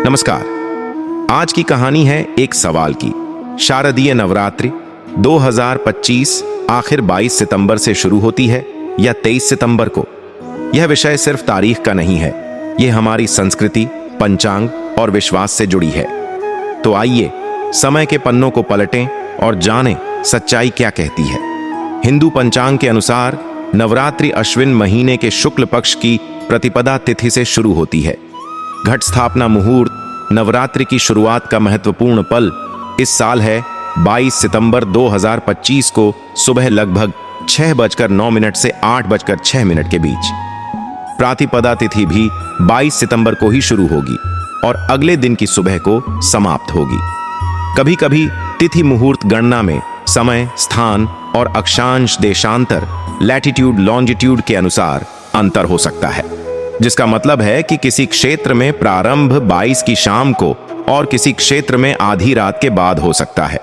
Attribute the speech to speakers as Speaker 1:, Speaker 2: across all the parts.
Speaker 1: नमस्कार। आज की कहानी है एक सवाल की। शारदीय नवरात्रि 2025 आखिर 22 सितंबर से शुरू होती है या 23 सितंबर को। यह विषय सिर्फ तारीख का नहीं है, यह हमारी संस्कृति, पंचांग और विश्वास से जुड़ी है। तो आइए समय के पन्नों को पलटें और जानें सच्चाई क्या कहती है। हिंदू पंचांग के अनुसार नवरात्रि अश्विन महीने के शुक्ल पक्ष की प्रतिपदा तिथि से शुरू होती है। घट स्थापना मुहूर्त नवरात्रि की शुरुआत का महत्वपूर्ण पल इस साल है 22 सितंबर 2025 को सुबह लगभग 6:09 से 8:06 के बीच। प्रातिपदा तिथि भी 22 सितंबर को ही शुरू होगी और अगले दिन की सुबह को समाप्त होगी। कभी कभी तिथि मुहूर्त गणना में समय, स्थान और अक्षांश देशांतर लैटिट्यूड लॉन्जिट्यूड के अनुसार अंतर हो सकता है, जिसका मतलब है कि किसी क्षेत्र में प्रारंभ 22 की शाम को और किसी क्षेत्र में आधी रात के बाद हो सकता है।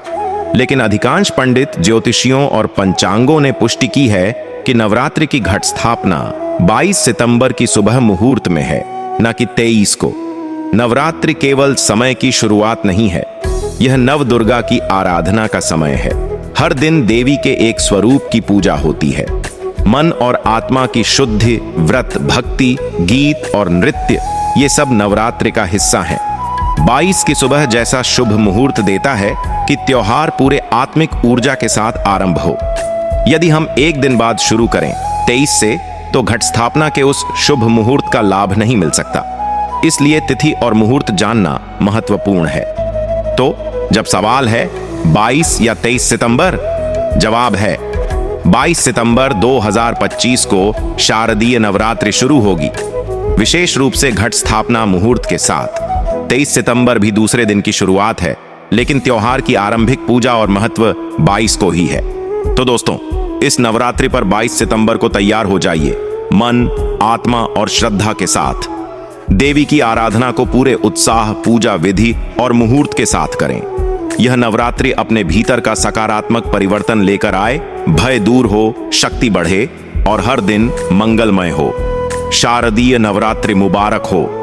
Speaker 1: लेकिन अधिकांश पंडित, ज्योतिषियों और पंचांगों ने पुष्टि की है कि नवरात्रि की घट स्थापना 22 सितंबर की सुबह मुहूर्त में है, न कि 23 को। नवरात्रि केवल समय की शुरुआत नहीं है, यह नव दुर्गा की आराधना का समय है। हर दिन देवी के एक स्वरूप की पूजा होती है। मन और आत्मा की शुद्धि, व्रत, भक्ति, गीत और नृत्य, ये सब नवरात्रि का हिस्सा हैं। 22 की सुबह जैसा शुभ मुहूर्त देता है कि त्योहार पूरे आत्मिक ऊर्जा के साथ आरंभ हो। यदि हम एक दिन बाद शुरू करें 23 से, तो घट स्थापना के उस शुभ मुहूर्त का लाभ नहीं मिल सकता। इसलिए तिथि और मुहूर्त जानना महत्वपूर्ण है। तो जब सवाल है 22 या 23 सितंबर, जवाब है 22 सितंबर 2025 को शारदीय नवरात्रि शुरू होगी, विशेष रूप से घट स्थापना मुहूर्त के साथ। 23 सितंबर भी दूसरे दिन की शुरुआत है, लेकिन त्योहार की आरंभिक पूजा और महत्व 22 को ही है। तो दोस्तों, इस नवरात्रि पर 22 सितंबर को तैयार हो जाइए, मन, आत्मा और श्रद्धा के साथ। देवी की आराधना को पूरे उत्साह, पूजा विधि और मुहूर्त के साथ करें। यह नवरात्रि अपने भीतर का सकारात्मक परिवर्तन लेकर आए, भय दूर हो, शक्ति बढ़े और हर दिन मंगलमय हो। शारदीय नवरात्रि मुबारक हो।